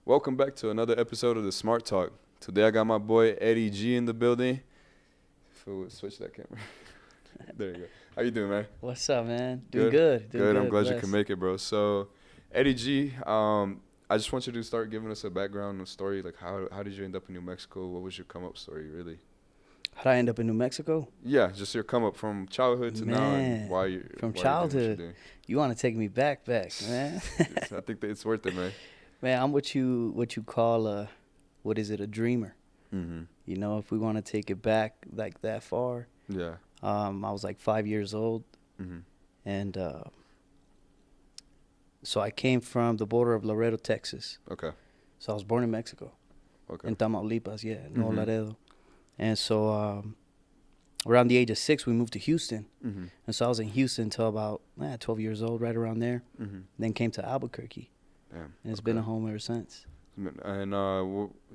Welcome back to another episode of the Smart Talk. Today I got my boy Eddy G in the building. Switch that camera. There you go. How you doing, man? What's up, man? Doing good. Good. I'm glad you can make it, bro. So, Eddy G, I just want you to start giving us a background story. Like, how did you end up in New Mexico? What was your come up story, really? How did I end up in New Mexico? Yeah, just your come up from childhood to now, and why you from why childhood. You want to take me back, man? I think that it's worth it, man. Man, I'm what you call a dreamer. Mm-hmm. You know, if we want to take it back like that far. Yeah. I was like 5 years old, Mm-hmm. and so I came from the border of Laredo, Texas. Okay. So I was born in Mexico. Okay. In Tamaulipas, Nuevo Mm-hmm. Laredo. And so around the age of 6, we moved to Houston. Mm-hmm. And so I was in Houston until about 12 years old, right around there. Mm-hmm. Then came to Albuquerque. Damn. And it's been a home ever since. And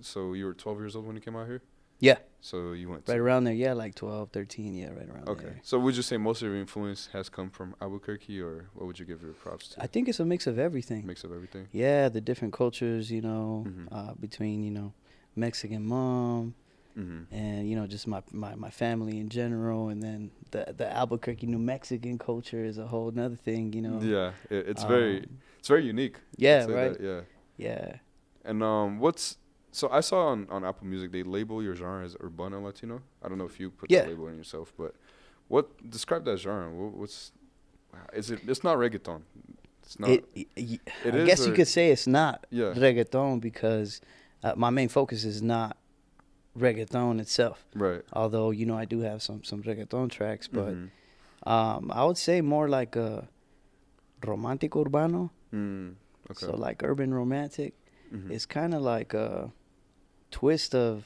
so you were 12 years old when you came out here? Yeah. So you went right around there, like 12, 13, right around there. Okay. So would you say most of your influence has come from Albuquerque, or what would you give your props to? I think it's a mix of everything. Mix of everything? Yeah, the different cultures, Mm-hmm. between, Mexican mom Mm-hmm. and, just my family in general. And then the Albuquerque, New Mexican culture is a whole nother thing, Yeah, it's very unique. Yeah, I'd say right? that, yeah. Yeah. And so I saw on Apple Music they label your genre as Urbana Latino. I don't know if you put Yeah. that label on yourself, but describe that genre? It's not reggaeton. It's not. I guess you could say it's not Yeah. reggaeton because my main focus is not reggaeton itself. Right. Although, I do have some reggaeton tracks, but Mm-hmm. I would say more like a romantic urbano. Okay. So like urban romantic. Mm-hmm. It's kind of like a twist of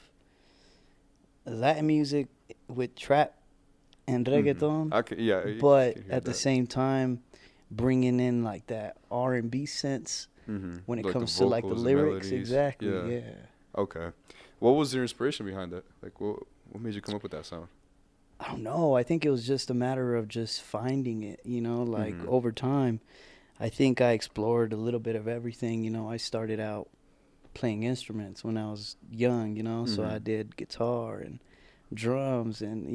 Latin music with trap and reggaeton. I But can hear at the that. same time, bringing in like that R&B sense Mm-hmm. when it Like the comes to like the vocals, lyrics. melodies. Exactly. Yeah. Yeah. Okay. What was your inspiration behind that? Like, what made you come up with that sound? I don't know. I think it was just a matter of just finding it, Mhm. over time. I think I explored a little bit of everything. I started out playing instruments when I was young, so Mhm. I did guitar and drums and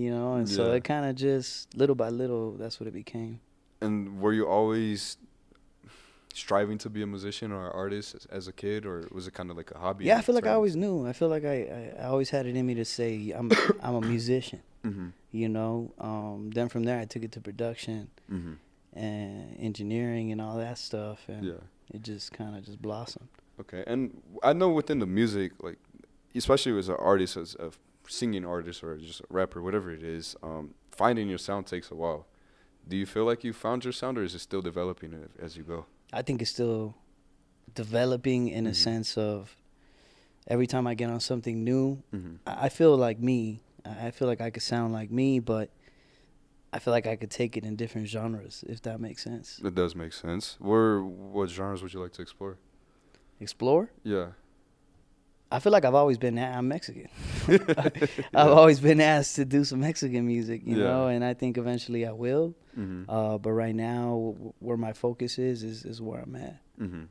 so Yeah. it kind of just little by little, that's what it became. And were you always striving to be a musician or an artist as a kid, or was it kind of like a hobby? Yeah, I feel like I always knew. I feel like I always had it in me to say I'm a musician, Mm-hmm. Then from there I took it to production Mm-hmm. and engineering and all that stuff, and Yeah. it just kind of just blossomed. Okay. And I know within the music, like, especially as an artist, as a singing artist or just a rapper, whatever it is, finding your sound takes a while. Do you feel like you found your sound, or is it still developing as you go? I think it's still developing in a Mhm. sense of every time I get on something new, Mm-hmm. I feel like me. I feel like I could sound like me, but I feel like I could take it in different genres, if that makes sense. It does make sense. What genres would you like to explore? Explore? Yeah. I feel like I've always been, I'm Mexican. I've always been asked to do some Mexican music, you Yeah. know, and I think eventually I will. Mm-hmm. But right now, where my focus is where I'm at. Mm-hmm.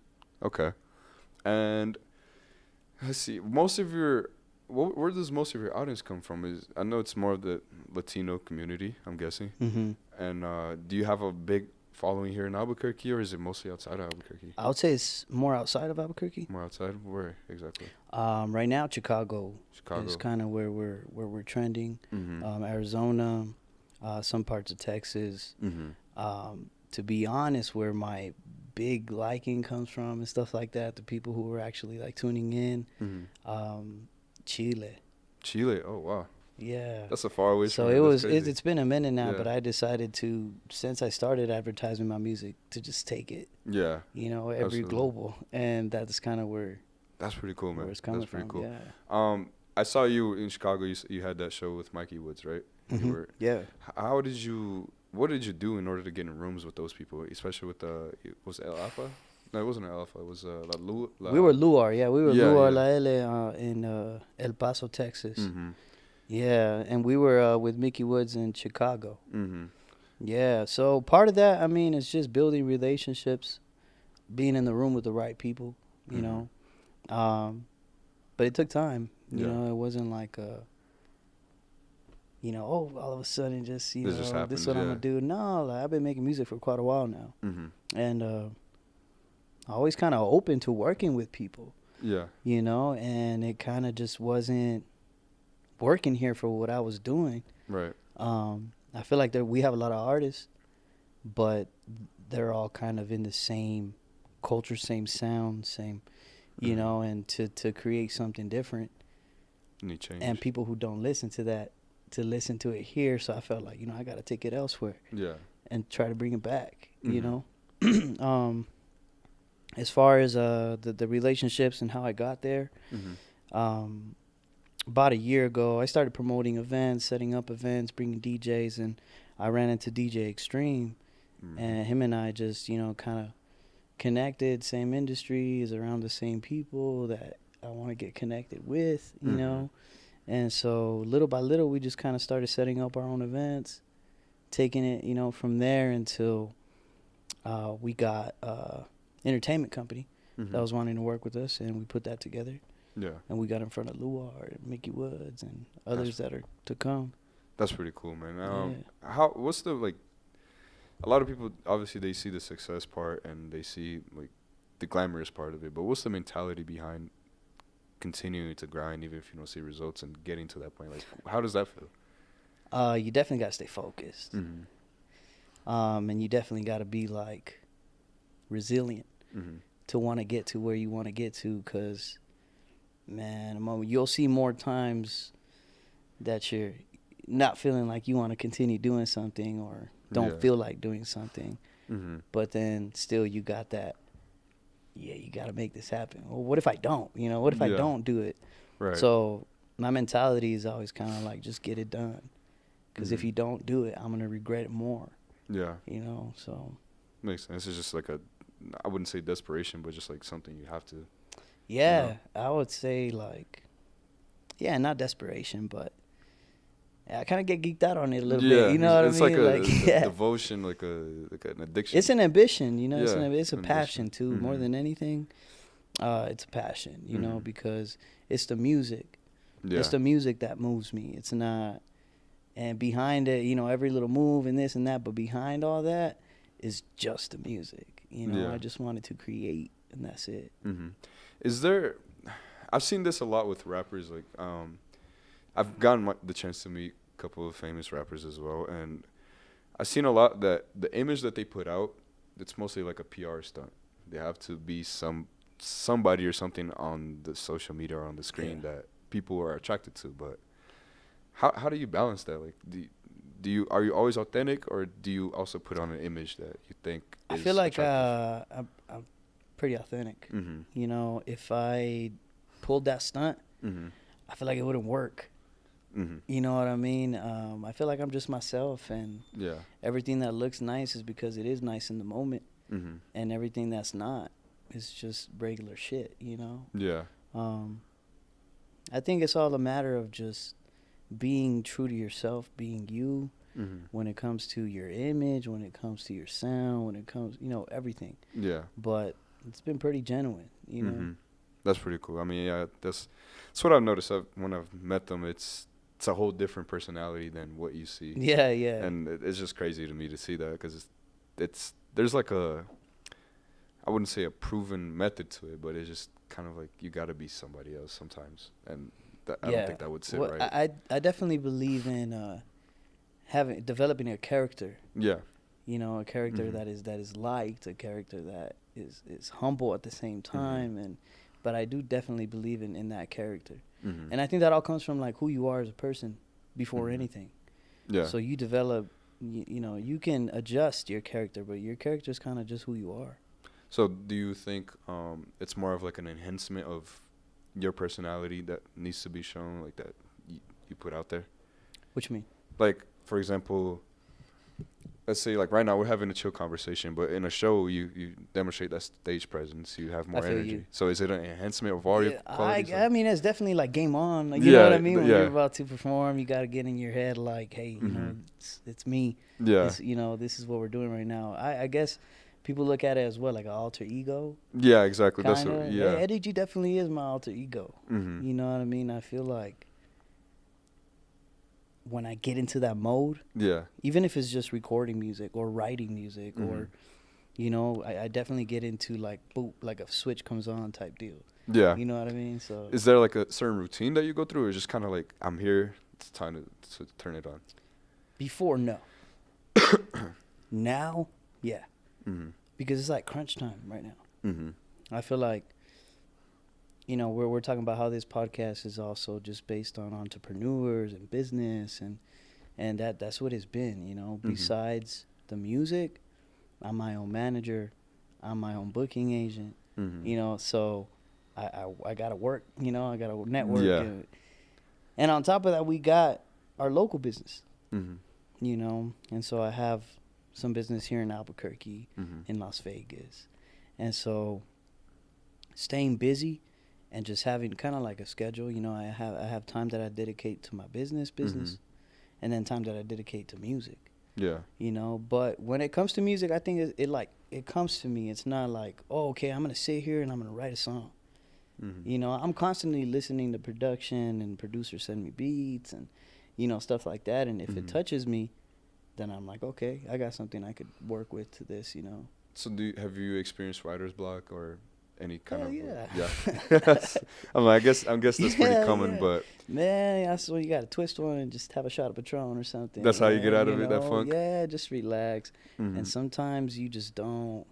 Okay. And let's see. Where does most of your audience come from? I know it's more of the Latino community, I'm guessing. Mm-hmm. And do you have a big following here in Albuquerque, or is it mostly outside of Albuquerque? I would say it's more outside of Albuquerque. More outside? Where exactly? Right now, Chicago Chicago. is kind of where we're trending. Mm-hmm. Arizona, some parts of Texas. Mm-hmm. To be honest, where my big liking comes from and stuff like that, the people who are actually like tuning in, Mm-hmm. Chile. Chile. Oh wow. Yeah. That's a far away. So from it's been a minute now, Yeah. but I decided to, since I started advertising my music, to just take it, Yeah. every Absolutely. global, and that's kind of where That's pretty cool, man. it's coming That's pretty from. cool. Yeah. I saw you in Chicago. You had that show with Mikey Woods, right? You Mhm. were. Yeah. What did you do in order to get in rooms with those people, especially with was it El Alfa? No, it wasn't El Alfa. It was We were Luar, yeah. We were Yeah, Luar yeah. La L in El Paso, Texas. Mm-hmm. Yeah, and we were with Mickey Woods in Chicago. Mm-hmm. Yeah, so part of that, I mean, is just building relationships, being in the room with the right people, you Mhm. know. But it took time. You Yeah. know, it wasn't like oh, all of a sudden just, This just happens. this is what I'm Yeah. going to do. No, like, I've been making music for quite a while now. Mm-hmm. And always kind of open to working with people, Yeah. and it kind of just wasn't working here for what I was doing. Right. I feel like we have a lot of artists, but they're all kind of in the same culture, same sound, same, and to create something different. Need change. And people who don't listen to that, to listen to it here. So I felt like, I got to take it elsewhere. Yeah. And try to bring it back, Mm-hmm. As far as the relationships and how I got there, Mm-hmm. About a year ago, I started promoting events, setting up events, bringing DJs, and I ran into DJ Extreme, Mm-hmm. and him and I just, kind of connected, same industries, around the same people that I want to get connected with, you Mm-hmm. know. And so little by little, we just kind of started setting up our own events, taking it, from there until we got entertainment company Mm-hmm. that was wanting to work with us, and we put that together. Yeah. And we got in front of Luar and Mickey Woods and others that are to come. That's pretty cool, man. What's the, like, a lot of people, obviously, they see the success part and they see, like, the glamorous part of it, but what's the mentality behind continuing to grind even if you don't see results and getting to that point? Like, how does that feel? You definitely got to stay focused. Mm-hmm. And you definitely got to be, like, resilient Mm-hmm. to want to get to where you want to get to, because, man, you'll see more times that you're not feeling like you want to continue doing something or don't feel like doing something. Mm-hmm. But then still you got that, you got to make this happen. Well, what if I don't? What if I don't do it? Right. So my mentality is always kind of like, just get it done. Because if Mm-hmm. you don't do it, I'm going to regret it more. Yeah. So. Makes sense. It's just like I wouldn't say desperation, but just like something you have to. Yeah, I would say, like, not desperation, but I kind of get geeked out on it a little bit. You know what I mean? It's like a like, devotion, like an addiction. It's an ambition, it's a ambition. passion too, Mm-hmm. more than anything. It's a passion, Mm-hmm. because it's the music. Yeah. It's the music that moves me. It's not, and behind it, every little move and this and that, but behind all that is just the music. I just wanted to create, and that's it. Mm-hmm. I've seen this a lot with rappers. Like, I've gotten the chance to meet a couple of famous rappers as well, and I've seen a lot that the image that they put out, it's mostly like a PR stunt. They have to be somebody or something on the social media or on the screen that people are attracted to. But how do you balance that? Like, are you always authentic, or do you also put on an image that you think is I feel like attractive? I'm pretty authentic. Mm-hmm. If I pulled that stunt, Mm-hmm. I feel like it wouldn't work. Mm-hmm. You know what I mean? I feel like I'm just myself, and everything that looks nice is because it is nice in the moment, Mm-hmm. and everything that's not is just regular shit, Yeah. I think it's all a matter of just being true to yourself, being you, Mm-hmm. when it comes to your image, when it comes to your sound, when it comes, everything. Yeah. But it's been pretty genuine, Mm-hmm. That's pretty cool. I mean, that's what I've noticed. When I've met them, it's a whole different personality than what you see. Yeah. And it's just crazy to me to see that, because there's like I wouldn't say a proven method to it, but it's just kind of like you got to be somebody else sometimes, and I don't think that would sit right. I definitely believe in developing a character. Yeah. A character Mm-hmm. that is liked, a character that is humble at the same time, but I do definitely believe in that character. Mm-hmm. And I think that all comes from, like, who you are as a person before Mm-hmm. anything. Yeah. So you develop, you can adjust your character, but your character is kind of just who you are. So do you think it's more of like an enhancement of your personality that needs to be shown, like that you put out there? What you mean? Like, for example, let's say, like, right now we're having a chill conversation, but in a show you demonstrate that stage presence, you have more I feel energy. you. So is it an enhancement of all your qualities? I mean, it's definitely like game on. Like, you know what I mean? When yeah. you're about to perform, you got to get in your head like, hey, Mhm. it's me. Yeah. This is what we're doing right now. I guess people look at it as what, like an alter ego. Yeah, exactly. That's Kinda. what, yeah. Eddy G definitely is my alter ego. Mm-hmm. You know what I mean? I feel like when I get into that mode, Yeah. even if it's just recording music or writing music, Mm-hmm. or you know, I definitely get into like boop, like a switch comes on type deal. Yeah. You know what I mean? So Is there like a certain routine that you go through, or just kind of like, I'm here, it's time to turn it on? before, no. Now, yeah, Mm-hmm. because it's like crunch time right now. Mm-hmm. I feel like, you know, we're talking about how this podcast is also just based on entrepreneurs and business, and that's what it's been, you know. Mm-hmm. Besides the music, I'm my own manager, I'm my own booking agent, Mm-hmm. you know. So I gotta work, you know. I gotta network, Yeah. and on top of that, we got our local business, Mm-hmm. you know. And so I have some business here in Albuquerque, Mm-hmm. in Las Vegas, and so staying busy and just having kind of like a schedule, you know. I have time that I dedicate to my business, Mm-hmm. and then time that I dedicate to music, Yeah. you know. But when it comes to music, I think it comes to me. It's not like, oh, okay, I'm gonna sit here and I'm gonna write a song. Mm-hmm. You know, I'm constantly listening to production, and producers send me beats and, you know, stuff like that. And if it Mm-hmm. touches me, then I'm like, okay, I got something I could work with to this, you know. So have you experienced writer's block or any kind Hell of yeah. yeah? I'm like, I guess that's pretty Yeah, common, yeah. but Man, that's when you got to twist one and just have a shot of Patron or something. That's how you man, get out of it, that funk? Yeah, just relax. Mhm. And sometimes you just don't,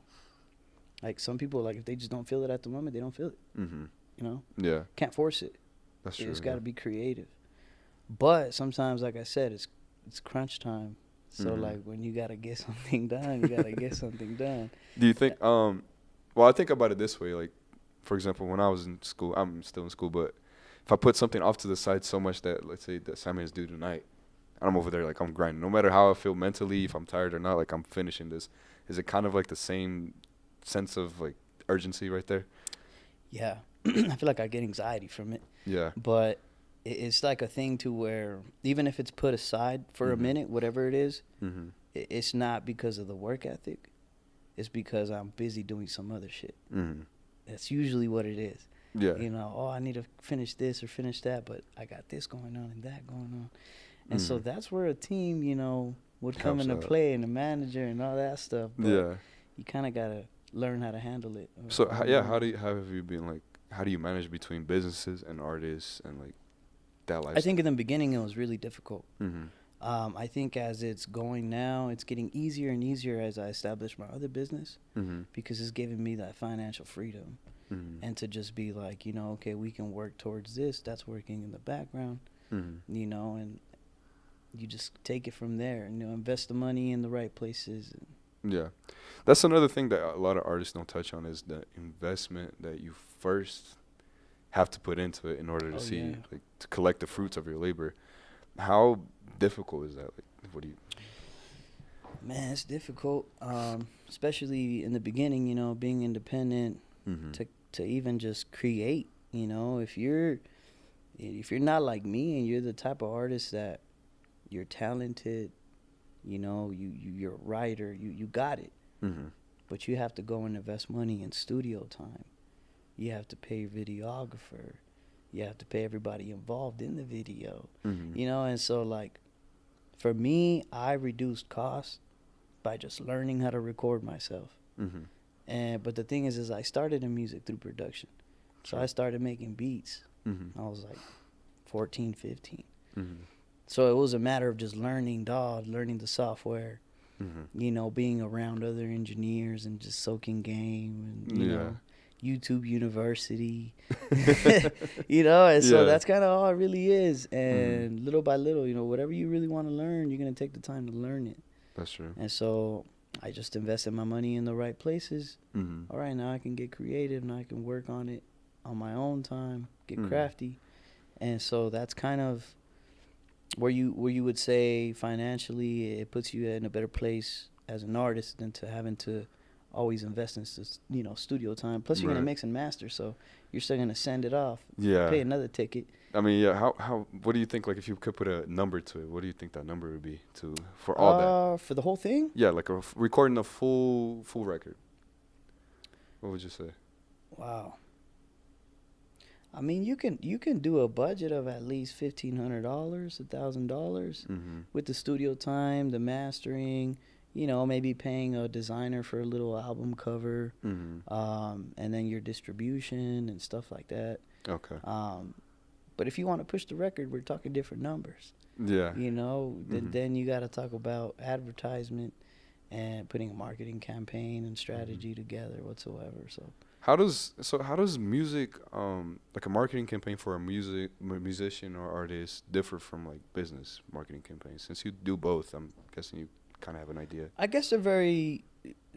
like some people, like if they just don't feel it at the moment, they don't feel it, Mhm. you know? Yeah, Can't force it. that's true. It's got to be creative. But sometimes, like I said, it's crunch time. So Mhm. like when you got to get something done, you got to get something done. Do you think? Well, I think about it this way. Like, for example, when I was in school, I'm still in school, but if I put something off to the side so much that, let's say, the assignment is due tonight, and I'm over there like I'm grinding. No matter how I feel mentally, if I'm tired or not, like I'm finishing this. Is it kind of like the same sense of like urgency right there? Yeah. I feel like I get anxiety from it. Yeah. But it's like a thing to where even if it's put aside for a Mhm. minute, whatever it is, Mhm. it's not because of the work ethic. It's because I'm busy doing some other shit. Mhm. That's usually what it is. Yeah. You know, oh, I need to finish this or finish that, but I got this going on and that going on. And so Mhm. that's where a team, you know, would come Helps into out. play, and the manager and all that stuff. But Yeah. you kind of got to learn how to handle it. So how have you been like? How do you manage between businesses and artists and like that lifestyle? I think in the beginning it was really difficult. Mhm. I think as it's going now, it's getting easier and easier as I establish my other business, Mhm. because it's giving me that financial freedom, Mhm. and to just be like, you know, okay, we can work towards this. That's working in the background, Mhm. you know, and you just take it from there, and, you know, invest the money in the right places. Yeah, that's another thing that a lot of artists don't touch on is the investment that you first have to put into it in order to Oh, see yeah. like to collect the fruits of your labor. How difficult is that? Like, what do you? Man, it's difficult, especially in the beginning, you know, being independent, Mhm. to even just create, you know. If you're not like me and you're the type of artist that you're talented, you know, you're a writer, you got it, Mhm. but you have to go and invest money in studio time. You have to pay your videographer. You have to pay everybody involved in the video, Mhm. you know. And so, like, for me, I reduced costs by just learning how to record myself. Mhm. But the thing is I started in music through production. So Sure. I started making beats. Mhm. I was like 14, 15. Mhm. So it was a matter of just learning learning the software, Mhm. you know, being around other engineers and just soaking game and, you Yeah. know, YouTube University, you know. And so Yeah. that's kind of all it really is. Mhm. And little by little, you know, whatever you really want to learn, you're going to take the time to learn it. That's true. And so I just invested my money in the right places. Mhm. All right, now I can get creative and I can work on it on my own time, get Mhm. crafty. And so that's kind of where you would say financially it puts you in a better place as an artist than to having to always invest in studio time. Plus, you're Right. gonna mix and master, so you're still gonna send it off. Yeah. Pay another ticket. I mean, yeah. How? What do you think? Like, if you could put a number to it, what do you think that number would be for all that? For the whole thing? Yeah, like recording a full record. What would you say? Wow. I mean, you can do a budget of at least $1,500, $1,000 with the studio time, the mastering. Maybe paying a designer for a little album cover, and then your distribution and stuff like that. Okay. But if you want to push the record, we're talking different numbers. Yeah. Then you got to talk about advertisement and putting a marketing campaign and strategy together whatsoever. So how does music, like a marketing campaign for a musician or artist differ from like business marketing campaigns? Since you do both, I'm guessing you kind of have an idea. I guess they're very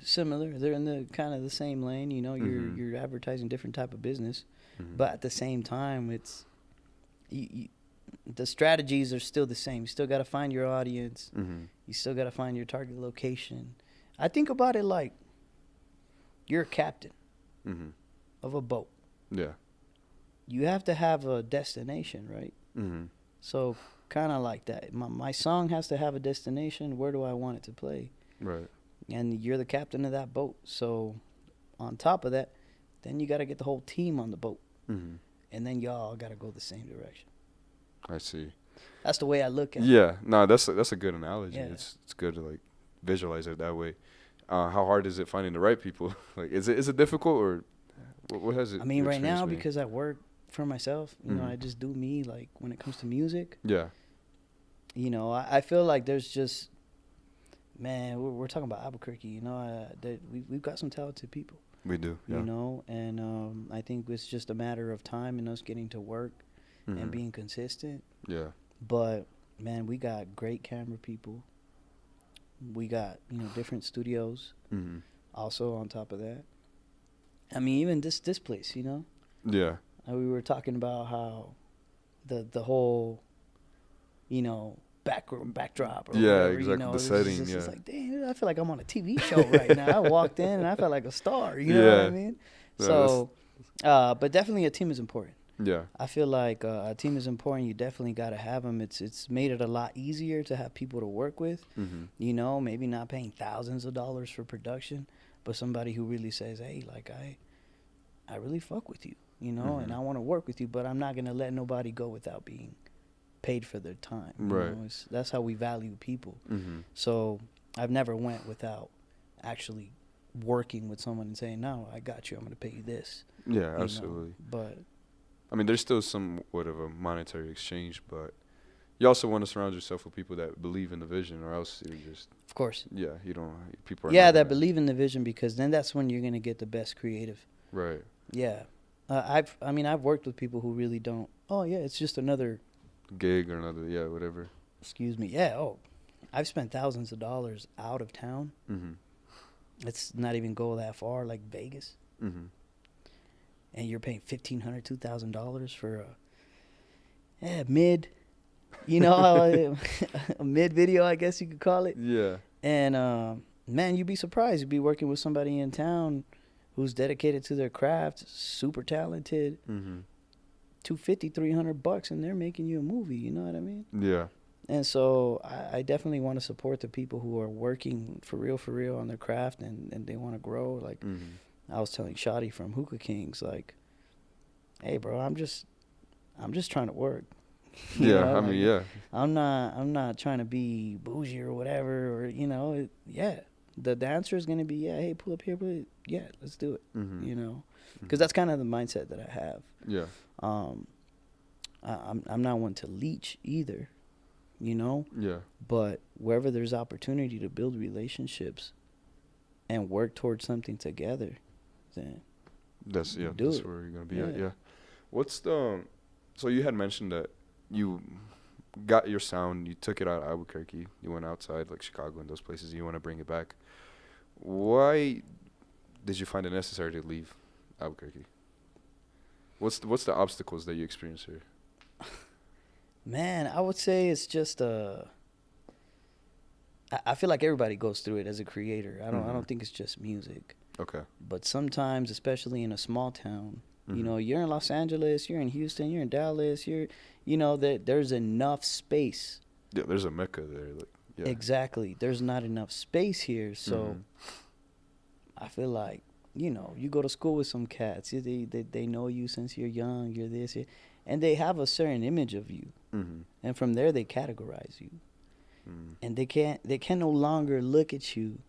similar. They're in the kind of the same lane. You're advertising different type of business, but at the same time, it's the strategies are still the same. You still got to find your audience. You still got to find your target location. I think about it like you're a captain of a boat. Yeah. You have to have a destination, right? So kind of like that. My song has to have a destination. Where do I want it to play? Right. And you're the captain of that boat. So on top of that, then you got to get the whole team on the boat. And then y'all got to go the same direction. I see. That's the way I look at it. Yeah. No, that's a good analogy. Yeah. It's good to like visualize it that way. How hard is it finding the right people? Like, is it difficult, or what has it? I mean, right now, because I work for myself, I just do me. Like when it comes to music, yeah. I feel like there's just, man, we're talking about Albuquerque. We've got some talented people. We do. Yeah. And I think it's just a matter of time and us getting to work and being consistent. Yeah. But man, we got great camera people. We got different studios. Also on top of that, I mean, even this place, Yeah. we were talking about how the whole backdrop or yeah, whatever, exactly, the setting. It's like, damn, I feel like I'm on a TV show right now. I walked in and I felt like a star. You know what I mean? Yeah, so but definitely a team is important. Yeah. I feel like a team is important. You definitely got to have them. It's made it a lot easier to have people to work with. Maybe not paying thousands of dollars for production, but somebody who really says, hey, like I really fuck with you, and I want to work with you, but I'm not going to let nobody go without being paid for their time. Right. That's how we value people. So I've never went without actually working with someone and saying, no, I got you. I'm going to pay you this. Yeah, absolutely. But I mean, there's still somewhat of a monetary exchange, but you also want to surround yourself with people that believe in the vision, or else you're just, of course. Yeah, people are. Yeah, that believe in the vision, because then that's when you're going to get the best creative. Right. Yeah. I've worked with people who really don't, oh, yeah, it's just another gig or another, yeah, whatever. Excuse me. Yeah. Oh, I've spent thousands of dollars out of town. Let's not even go that far, like Vegas. And you're paying $1,500, $2,000 for a mid, a mid video, I guess you could call it. Yeah. And man, you'd be surprised. You'd be working with somebody in town who's dedicated to their craft, super talented. $250, $300, and they're making you a movie. You know what I mean? Yeah. And so I definitely want to support the people who are working for real on their craft and they want to grow. Like I was telling Shotty from Hookah Kings, like, hey, bro, I'm just trying to work. Yeah, I mean, yeah. I'm not trying to be bougie or whatever, or The answer is gonna be, yeah, hey, pull up here, yeah, let's do it. Because that's kind of the mindset that I have. Yeah. I'm not one to leech either, Yeah. But wherever there's opportunity to build relationships and work towards something together, then that's where you're gonna be at. Yeah. What's so you had mentioned that you got your sound, you took it out of Albuquerque, you went outside like Chicago and those places, you want to bring it back. Why did you find it necessary to leave Albuquerque? What's the obstacles that you experience here? Man, I would say it's just I feel like everybody goes through it as a creator. I don't think it's just music. Okay. But sometimes, especially in a small town, Mm-hmm. you know, you're in Los Angeles, you're in Houston, you're in Dallas, that there's enough space. Yeah, there's a mecca there. Like, yeah. Exactly. There's not enough space here. So Mm-hmm. I feel like, you go to school with some cats. They know you since you're young, you're this, and they have a certain image of you. Mm-hmm. And from there, they categorize you. Mm-hmm. And they can no longer look at you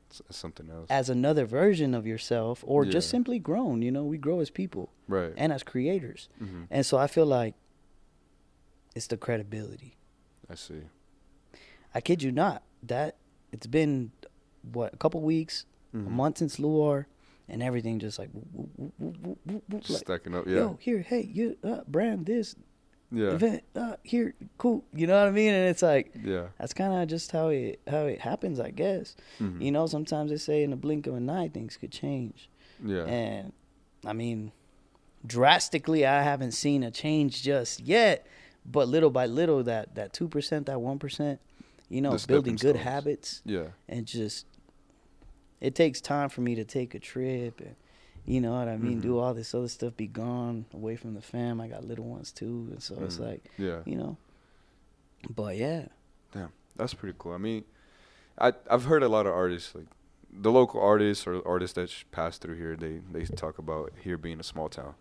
It's something else. as another version of yourself or just Yeah. simply grown. We grow as people Right. and as creators. Mm-hmm. And so I feel like it's the credibility. I see. I kid you not. That it's been a couple weeks, Mm-hmm. a month since Luar, and everything just like, whoop, whoop, whoop, whoop, whoop, whoop, Just like, stacking up. Yeah. yo, here, hey, you brand this Yeah. event, here, cool. You know what I mean? And it's like Yeah. that's kind of just how it happens, I guess. Mm-hmm. Sometimes they say in the blink of an eye things could change. Yeah. And I mean, drastically, I haven't seen a change just yet, but little by little, that 2%, that 1%, The building stepping good stones. habits, Yeah. and just it takes time for me to take a trip and you know what I mean, Mm-hmm. do all this other stuff, be gone away from the fam. I got little ones too, and so it's Mm-hmm. like, Yeah. But yeah, Damn, that's pretty cool. I mean, I've heard a lot of artists, like the local artists or artists that pass through here. They talk about here being a small town,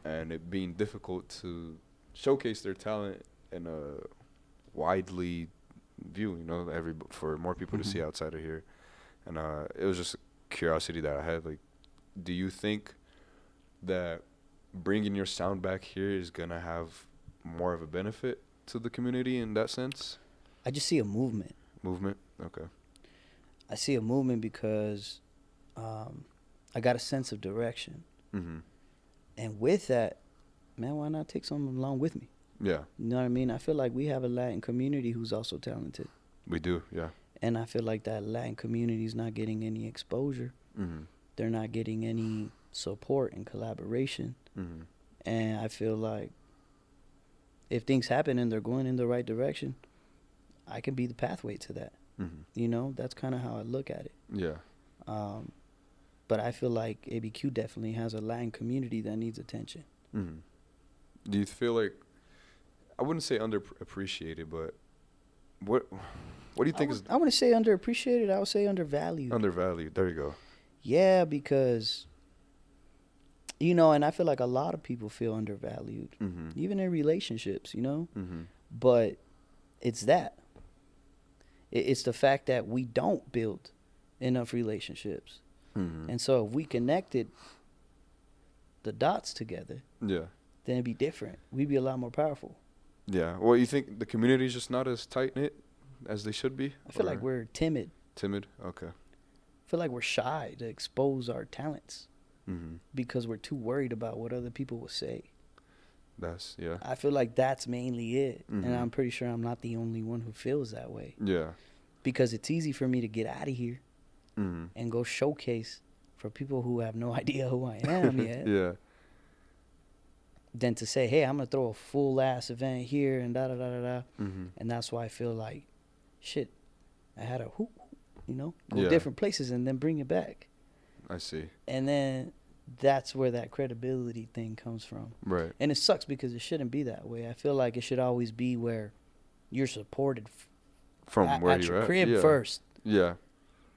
and it being difficult to showcase their talent in a widely view. For more people to see Mhm. outside of here, and it was just a curiosity that I had. Like, do you think that bringing your sound back here is gonna have more of a benefit to the community in that sense? I just see a movement. Movement? Okay. I see a movement because I got a sense of direction, Mm-hmm. and with that, man, why not take someone along with me? Yeah, You know what I mean? I feel like we have a Latin community who's also talented, we do. Yeah. and I feel like that Latin community is not getting any exposure. Mm-hmm. They're not getting any support and collaboration. Mm-hmm. And I feel like if things happen and they're going in the right direction, I can be the pathway to that. Mm-hmm. That's kind of how I look at it. Yeah. But I feel like ABQ definitely has a Latin community that needs attention. Mm-hmm. Do you feel like, I wouldn't say underappreciated, but what do you think is I wouldn't say underappreciated. I would say undervalued. undervalued? There you go. Yeah, because, and I feel like a lot of people feel undervalued, Mm-hmm. even in relationships, Mm-hmm. But it's that. It's the fact that we don't build enough relationships. Mm-hmm. And so if we connected the dots together, Yeah. then it'd be different. We'd be a lot more powerful. Yeah. Well, you think the community is just not as tight knit as they should be? I feel Or like we're timid. timid. Okay. I feel like we're shy to expose our talents Mm-hmm. because we're too worried about what other people will say. Yeah. I feel like that's mainly it. Mhm. And I'm pretty sure I'm not the only one who feels that way. Yeah. Because it's easy for me to get out of here Mm-hmm. and go showcase for people who have no idea who I am yet. Yeah. Than to say, hey, I'm going to throw a full ass event here and da da da da da. Mm-hmm. And that's why I feel like, shit, I had a hoop, go Yeah. different places and then bring it back. I see. And then that's where that credibility thing comes from. Right. And it sucks because it shouldn't be that way. I feel like it should always be where you're supported From where at you're your at. crib Yeah. first. Yeah.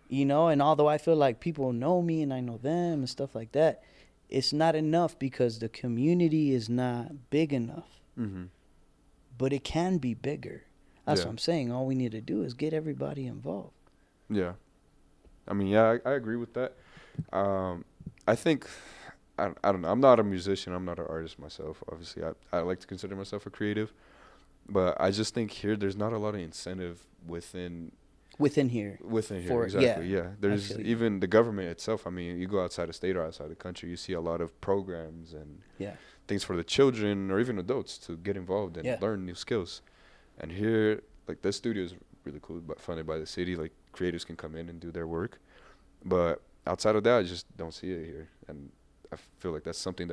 And although I feel like people know me and I know them and stuff like that, it's not enough because the community is not big enough. Mm-hmm. But it can be bigger. That's Yeah. what I'm saying. All we need to do is get everybody involved. Yeah. I mean, yeah, I agree with that. I think, I don't know. I'm not a musician. I'm not an artist myself. Obviously, I like to consider myself a creative. But I just think here there's not a lot of incentive within here. here. Exactly. Yeah. There's feel you. even the government itself. I mean, you go outside the state or outside the country, you see a lot of programs and Yeah. things for the children or even adults to get involved and Yeah. learn new skills. And here, like, this studio is really cool, but funded by the city. Like, creators can come in and do their work. But outside of that, I just don't see it here. And I feel like that's something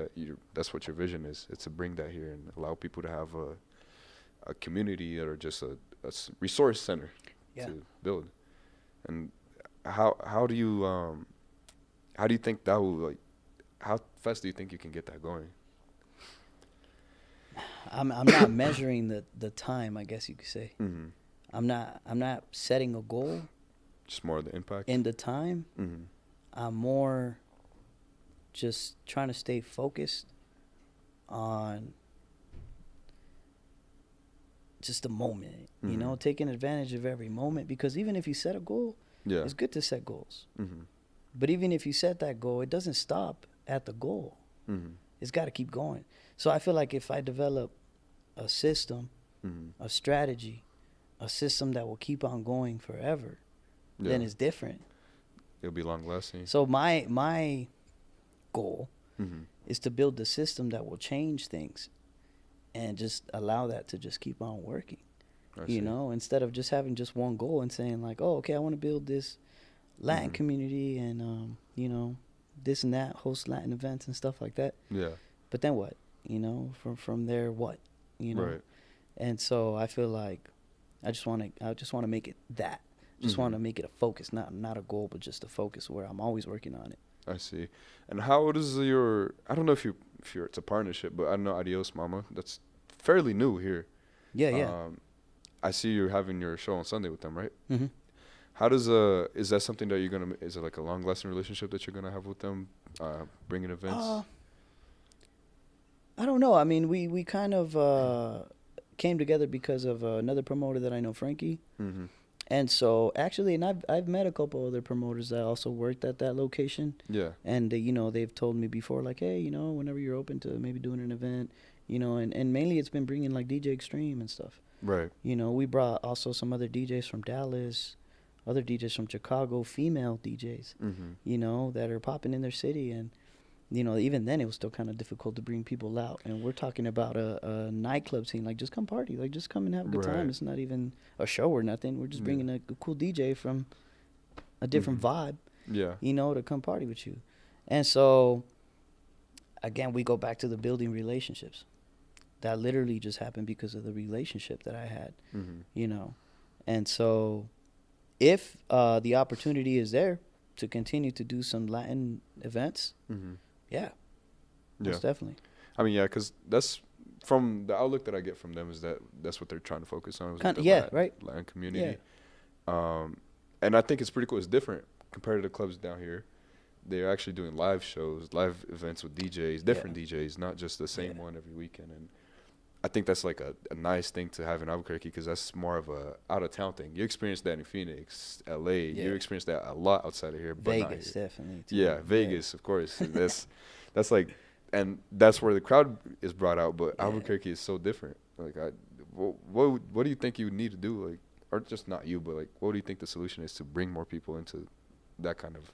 that's what your vision is. It's to bring that here and allow people to have a community or just a resource center Yeah. to build. And how do you How do you think that will, like, how fast do you think you can get that going? I'm not measuring the time, I guess you could say. Mm-hmm. I'm not setting a goal Just more of the impact. in the time. Mm-hmm. I'm more just trying to stay focused on just the moment, you know, taking advantage of every moment. Because even if you set a goal, Yeah. it's good to set goals. Mm-hmm. But even if you set that goal, it doesn't stop at the goal. Mm-hmm. It's got to keep going. So I feel like if I develop a system, a strategy, a system that will keep on going forever, then it's different. It'll be long lasting. So my goal is to build the system that will change things and just allow that to just keep on working. You know, instead of just having just one goal and saying like, oh, okay, I want to build this Latin community and, you know, this and that, host Latin events and stuff like that. Yeah. But then what? You know, from there, what? You know? Right. And so I feel like I just want to make it that. Just want to make it a focus, not a goal, but just a focus where I'm always working on it. I see. And how does your, I don't know if it's a partnership, but I know Adios Mama, that's fairly new here. Yeah. I see you're having your show on Sunday with them, right? Mm-hmm. How does is that something that is it like a long lasting relationship that you're gonna have with them, bringing events? I don't know. I mean, we kind of came together because of another promoter that I know, Frankie. Mm-hmm. And so actually, and I've met a couple other promoters that also worked at that location. Yeah. And you know, they've told me before, like, hey, you know, whenever you're open to maybe doing an event, you know, and mainly it's been bringing like DJ Extreme and stuff. Right. You know, we brought also some other DJs from Dallas, other DJs from Chicago, female DJs, you know, that are popping in their city. And, you know, even then it was still kind of difficult to bring people out. And we're talking about a nightclub scene, like just come party, like just come and have a good time. It's not even a show or nothing. We're just bringing a cool DJ from a different vibe, you know, to come party with you. And so, again, we go back to the building relationships. That literally just happened because of the relationship that I had, you know. And so if the opportunity is there to continue to do some Latin events, most definitely. I mean, yeah, because that's from the outlook that I get from them is that's what they're trying to focus on. Latin community. And I think it's pretty cool. It's different compared to the clubs down here. They're actually doing live shows, live events with DJs, different DJs, not just the same one every weekend. And I think that's like a nice thing to have in Albuquerque because that's more of a out-of-town thing. You experience that in Phoenix, L.A. Yeah. You experience that a lot outside of here. But Vegas, definitely. Too. Yeah, Vegas, of course. That's like, and that's where the crowd is brought out. But Albuquerque is so different. Like, what do you think you would need to do? Like, or just not you, but like, what do you think the solution is to bring more people into that kind of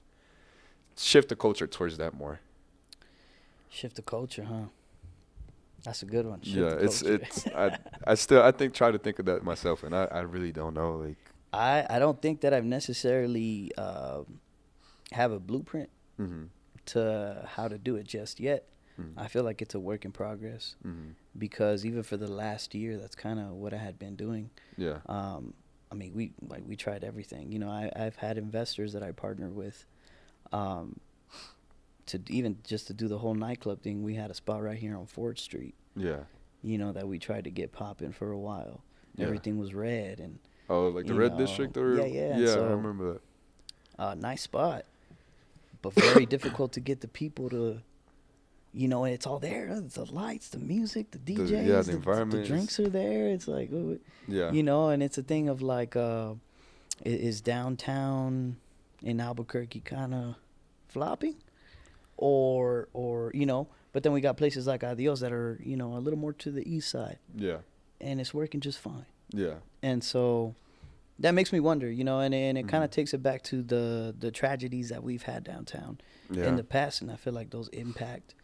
shift the culture towards that more? Shift the culture, huh? That's a good one. I think try to think of that myself, and I really don't know. Like, I don't think that I've necessarily have a blueprint to how to do it just yet. I feel like it's a work in progress because even for the last year, that's kind of what I had been doing. Yeah. I mean, we tried everything. You know, I've had investors that I partnered with. To do the whole nightclub thing, we had a spot right here on 4th Street. Yeah. You know, that we tried to get popping for a while. Yeah. Everything was red and. Oh, like the red district, or yeah. So, I remember that. Nice spot, but very difficult to get the people to. You know, and it's all there. The lights, the music, the DJs, the environment. The drinks are there. It's like, you know, and it's a thing of like, is downtown in Albuquerque kind of flopping? Or you know, but then we got places like Adios that are, you know, a little more to the east side. Yeah. And it's working just fine. Yeah. And so that makes me wonder, you know, and it kind of takes it back to the tragedies that we've had downtown in the past, and I feel like those impact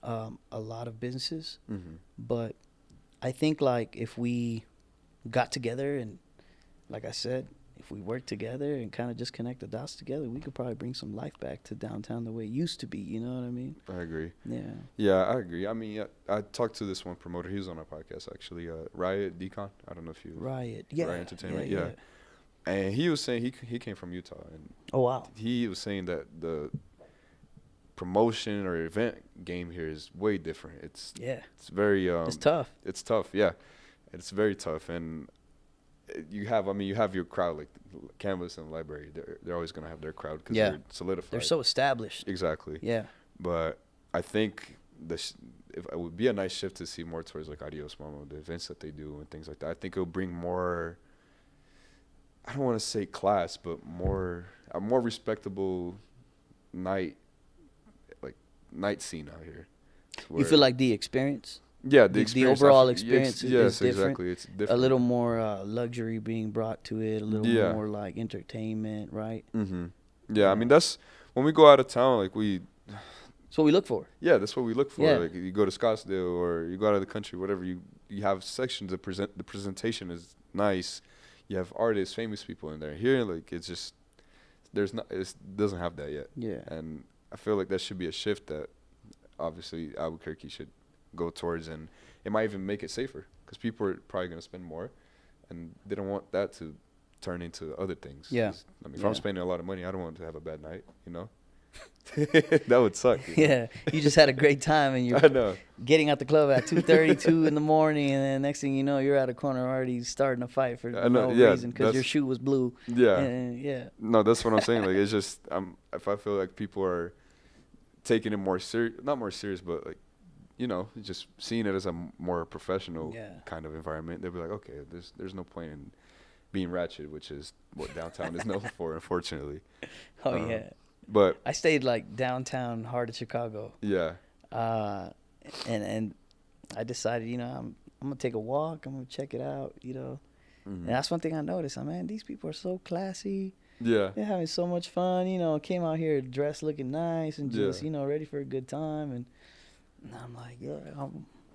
a lot of businesses. But I think like if we got together and, like I said, if we work together and kind of just connect the dots together, we could probably bring some life back to downtown the way it used to be. You know what I mean? I agree. Yeah. Yeah, I agree. I mean, I talked to this one promoter. He was on our podcast, actually. Riot Decon. I don't know if you... Riot. Yeah. Riot Entertainment. Yeah. And he was saying he came from Utah. And oh, wow. He was saying that promotion or event game here is way different. It's very it's tough. It's tough, yeah. It's very tough, and you have your crowd like Canvas and Library. They're always gonna have their crowd because they're solidified. They're so established. Exactly. Yeah. But I think if it would be a nice shift to see more towards like Adios Mama, the events that they do and things like that. I think it'll bring more. I don't want to say class, but a more respectable night scene out here. You feel like the experience? Yeah, the overall experience is different. Exactly. It's different. A little more luxury being brought to it, a little more like entertainment, right? Mm-hmm. Yeah, I mean, that's when we go out of town, like that's what we look for. Yeah, that's what we look for. Yeah. Like you go to Scottsdale or you go out of the country, whatever, you have sections that the presentation is nice. You have artists, famous people in there. Here, like, it's just it doesn't have that yet. Yeah. And I feel like that should be a shift that obviously Albuquerque should go towards, and it might even make it safer because people are probably going to spend more, and they don't want that to turn into other things. Yeah. I mean, if I'm spending a lot of money, I don't want to have a bad night, you know? That would suck. Yeah. You just had a great time, and you're getting out the club at 2:32 in the morning, and then next thing you know, you're at a corner already starting a fight for no reason because your shoe was blue. Yeah. Yeah. No, that's what I'm saying. Like, it's just, if I feel like people are taking it not more serious, but like, you know, just seeing it as a more professional kind of environment, they'll be like, okay, there's no point in being ratchet, which is what downtown is known for, unfortunately. Oh, yeah. But I stayed like downtown, heart of Chicago. Yeah. And I decided, you know, I'm gonna take a walk. I'm gonna check it out, you know. Mm-hmm. And that's one thing I noticed. Man, these people are so classy. Yeah. They're having so much fun. You know, came out here dressed looking nice and just, you know, ready for a good time. And I'm like,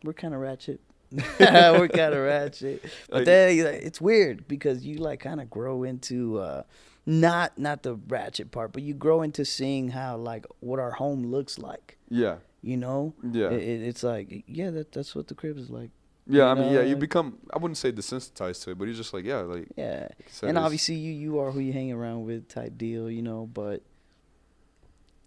we're kind of ratchet. We're kind of ratchet. But then it's weird because you like kind of grow into not the ratchet part, but you grow into seeing how like what our home looks like. Yeah. You know? Yeah. It's like, that's what the crib is like. Yeah, I mean, you become, I wouldn't say desensitized to it, but you're just like, yeah. And obviously you are who you hang around with type deal, you know, but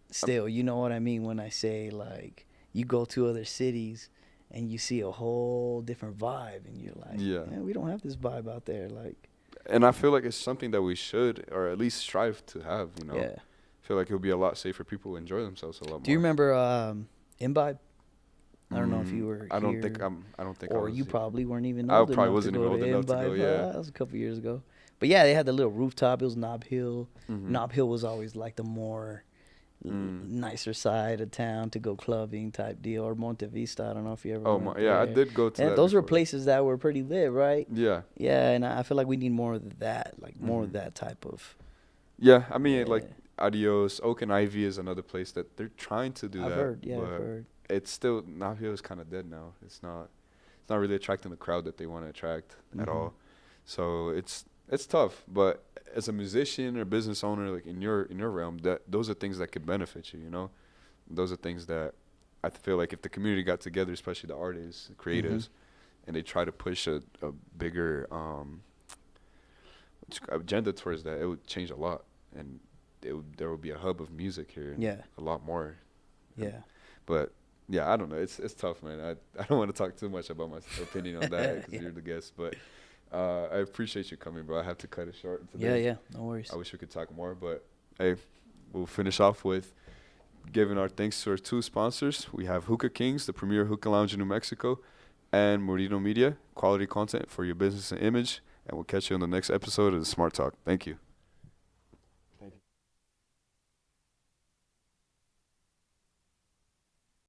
still, you know what I mean when I say like you go to other cities and you see a whole different vibe and you're like, we don't have this vibe out there. Like, and I feel like it's something that we should, or at least strive to have, you know. Yeah. I feel like it would be a lot safer. People would enjoy themselves a lot more. Do you remember Imbibe? I don't know if you were I don't here, think or I was you here. probably weren't even I old probably enough wasn't to even go old to enough to Imbibe. go, yeah. That was a couple years ago. But yeah, they had the little rooftop. It was Nob Hill. Mm-hmm. Nob Hill was always like the more nicer side of town to go clubbing type deal, or Monte Vista. I don't know if you ever went there. I did go to that. Those were places that were pretty lit, right? Yeah. Yeah, and I feel like we need more of that, like more of that type of. Yeah, I mean, like Adios, Oak and Ivy is another place that they're trying to do I've that. heard. It's still, Nob Hill is kind of dead now. It's not really attracting the crowd that they want to attract at all. So it's tough, but as a musician or business owner, like in your realm, those are things that could benefit you, you know? Those are things that I feel like if the community got together, especially the artists, the creatives, and they try to push a bigger agenda towards that, it would change a lot. And there would be a hub of music here. Yeah. A lot more. Yeah. But yeah, I don't know. It's tough, man. I don't want to talk too much about my opinion on that because you're the guest. But I appreciate you coming, bro. I have to cut it short today. Yeah. No worries. I wish we could talk more, but hey, we'll finish off with giving our thanks to our two sponsors. We have Hookah Kings, the premier hookah lounge in New Mexico, and Moreno Media, quality content for your business and image. And we'll catch you on the next episode of the Smart Talk. Thank you.